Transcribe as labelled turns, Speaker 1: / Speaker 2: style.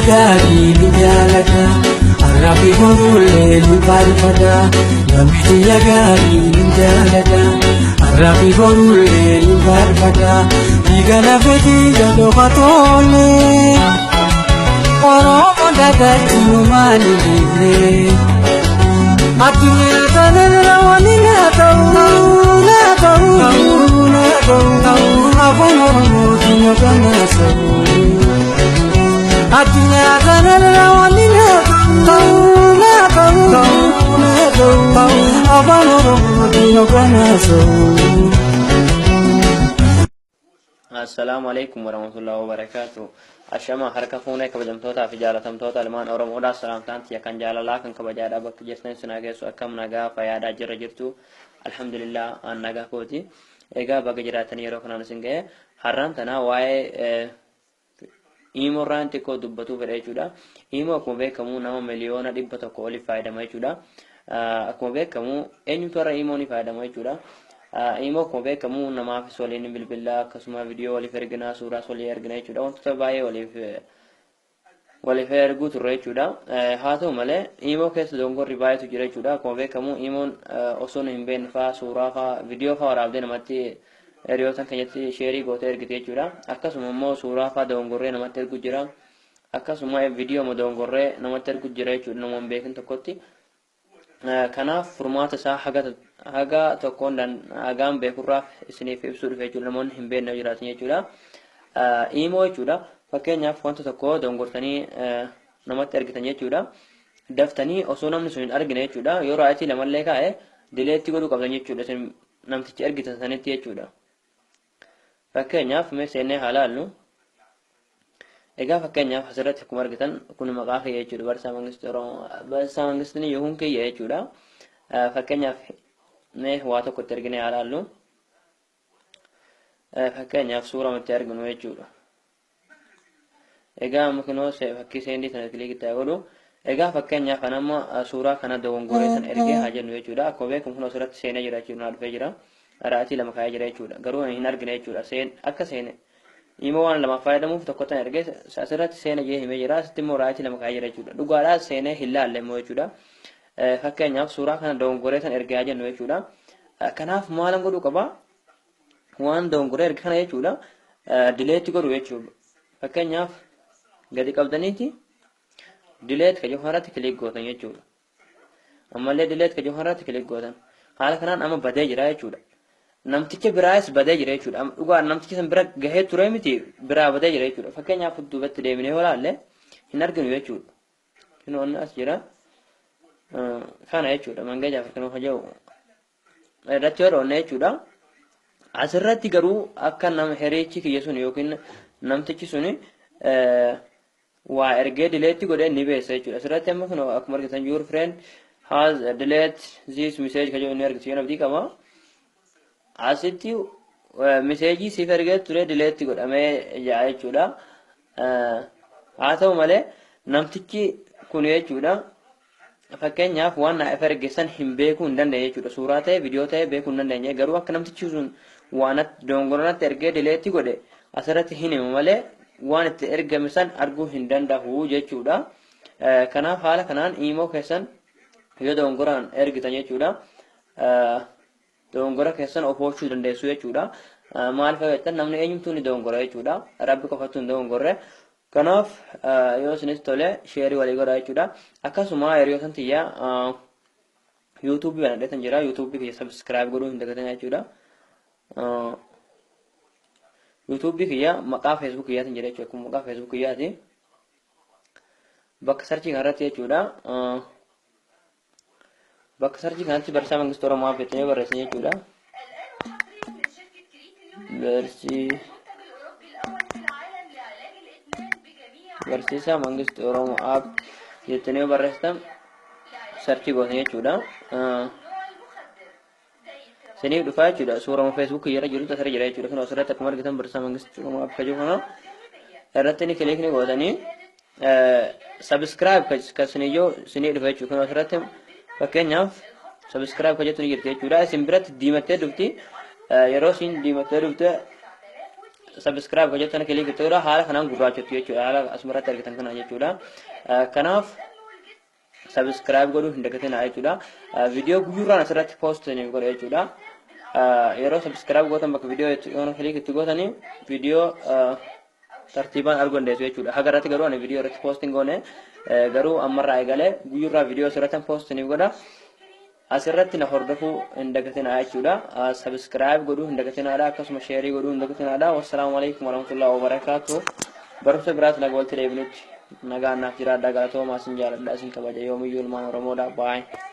Speaker 1: gaarii ni jaalata arraafi boruulee ni faarfata namni gaarii ni jaalata arraafi boruulee ni faarfata dhiigana fedhii gadoofa tolle Oromoo dagachuun maali dhiifne addunyaa kanarra wani naa ta'u afaan Oromootiin yookaan naasa'u addunyaa kanarra wani naa ta'u afaan Oromootiin yookaan naasa'u.
Speaker 2: Assalamu alaikum warahmatullahi wabarakatuh. Ashama harka fuunee kabajamtoota fi jaalatamtoota ilmaan Oromoodhaa salaamtaan tiya kan jaalalaa kan kabajaadhaa bakka jirtan sinaa geessu akkam nagaa fayyaadhaa jirra jirtu alhamdulillah an nagaa kooti. Egaa bakka jiraatanii yeroo kanaan isin ga'e har'aan tanaa waa'ee Imo irraan xiqqoo dubbatu fedha jechuudha. Imo akkuma beekamu nama miliyoona 100 oliif fayyadama jechuudha. Akkuma beekamu eenyutu irra Imo ni fayyadama jechuudha. Imo akkuma beekamu namaaf waliin bilbilaa akkasuma viidiyoo waliif erginaa suuraas walii ergina jechuudha. Wantoota baay'ee waliif erguu turre jechuudha. Haa ta'u malee Imo keessa dongorri baay'eetu jira jechuudha. Akkuma beekamu Imoon osoo hin beekne fa'aa suuraa fa'aa viidiyoo fa'aa waraabdee namatti hiriyoota keenyatti sheerii gootee ergite jechuudha. Akkasuma immoo suuraa fa'aa dongorree namatti ergu jira. Akkasuma viidiyoo dongorree namatti ergu jira jechuudha nama hin beekin tokkotti. Kanaaf furmaata isaa haga tokkoon hagaan beekurraaf isiniif ibsuu dhufe jechuudha namoonni hin beekne jiraatan jechuudha. Imo jechuudha fakkeenyaaf wanta tokko dongortanii namatti ergitan jechuudha. Daftanii osoo namni sun hin argine jechuudha yoo raayitii lamallee kaa'e dileetti godhuu qabdan jechuudha isin namtichi ergitan sanitti jechuudha. Fakkeenyaaf mee seennee haa laallu. Egaa fakkeenyaaf asirratti akkuma argitan kun maqaa kiyya jechuudha Barsaa Mangistuu Oromoo Barsaa Mangistuu Yuhun kiyya jechuudha. Fakkeenyaaf mee waa tokko itti ergine haa laallu. Fakkeenyaaf suura itti arginu jechuudha. Egaa muknoo fakkii seendii sana kilikitti haa godhu. Egaa fakkeenyaaf amma suuraa kana dogongoree sana ergee haa jennu jechuudha. Akkuma beekamu kun asirratti seenee jira jechuudha dhufee jira. Raayitii lama kaa'ee jira jechuudha. Garuu hin argine jechuudha. Akka seene Imo waan lama fayyadamuuf tokko tan ergee asirratti seena jee himee jira. Asitti immoo raayitii lama kaa'ee jira jechuudha. Dhugaadhaa seenee hin laalle immoo jechuudha. Fakkeenyaaf suuraa kana dogongoree sana ergee haa jennu jechuudha. Kanaaf maalan godhuu qaba? Waan dogongoree erge kana jechuudha. Dileetti godhu jechuudha. Fakkeenyaaf gadi qabdaniiti dileet ka joharratti kilik gootan jechuudha. Ammallee dileet ka joharratti kilik gootan. Haala kanaan amma badee jira jechuudha. Namticha biraas badee jira jechuudha. Dhugaa namticha san bira gahee ture miti biraa badee jira jechuudha. Fakkeenyaaf duubatti deemnee walaalle hin arginu jechuudha. Kinoonni as jira. Kana jechuudha mangeejaaf kan hojjeu irratti hodhoonne jechuudha. Asirratti garuu akka nama hiriichi kiyya sun yookiin namtichi sun waa ergee dileetti godhee ni beessa jechuudha. Asirratti amma kun akkuma argitan your friend has delete this message ka jedhu ni argitu yoo nabdii qaba. Asitti message siif ergee ture dileetti godhamee jira jechuudha. Haa ta'u malee namtichi kun jechuudha. Fakkeenyaaf waan naaf ergeessan hin beekuu hin dandeenye jechuudha. Suuraa ta'e viidiyoo ta'e beekuu hin dandeenye. Garuu akka namtichi sun waan dogongorratti ergee dileetti godhe asirratti hin himu malee waan itti ergame san arguu hin danda'u jechuudha. Kanaaf haala kanaan Imo keessan yoo dogongoraan ergitan jechuudha. Dogongora keessan of oolchuu dandeessu jechuudha. Maal fayyadatan namni eenyumtuu ni dogongora jechuudha. Rabbi qofatu hin dogongorre. Kanaaf yoo isinis tole sheerii walii godhaa jechuudha. Akkasuma hiriyootan tiyya YouTube banadheetan jira. YouTube kiyya subscribe godhuu hin dagatin jechuudha. YouTube kiyya maqaa Facebook kiyyaatiin jira jechuudha. Kun maqaa Facebook kiyyaati. Bakka sarchii kanarratti jechuudha. Bakka sarchii kanatti Barsaa Mangistuu Oromoo jettanii barreessan jechuudha. Barsiisaa Mangistuu Oromoo app jettanii barreessitan sarchii gootan jechuudha. Siniif dhufaa jechuudha. Suuraa Facebook irra jiru tasarra jira jechuudha. Kan asirratti akkuma argitan Barsaa Mangistuu Oromoo app kajibu kana irratti ni kilikni gootanii subscribe kan sinii dhufa jechuudha. Kan asirratti fakkeenyaaf subscribe ka jettu ni jirti jechuudha. Isin biratti diimattee dhufti. Yeroo isin diimattee dhufte subscribe gochuutan kilik gochuudha haala kanaan gurraachatu jechuudha haala asumarratti argitan kana jechuudha kanaaf subscribe godhuu hin dagatinaa jechuudha video guyyuraan asirratti post ni godha jechuudha yeroo subscribe gootan bakka video yoona kilik itti gootanii video tartiibaan arguu dandeessu jechuudha hagarratti garuu ani video irratti posting goone garuu ammarraa eegalee guyyurraa video asirratti post ni godha asirratti na hordofuu hin dagatinaa jechuudha subscribe godhuu hin dagatinaadha akkasuma share godhuu hin dagatinaadha wassalamu alaykum warahmatullahi wabarakatuh barumsa biraas naga walti deebinutti nagaan naaf jiraadhaa galatoomaa isin jaaladha isin kabaja yoomiyyuu ilmaan oromoodha baay'ee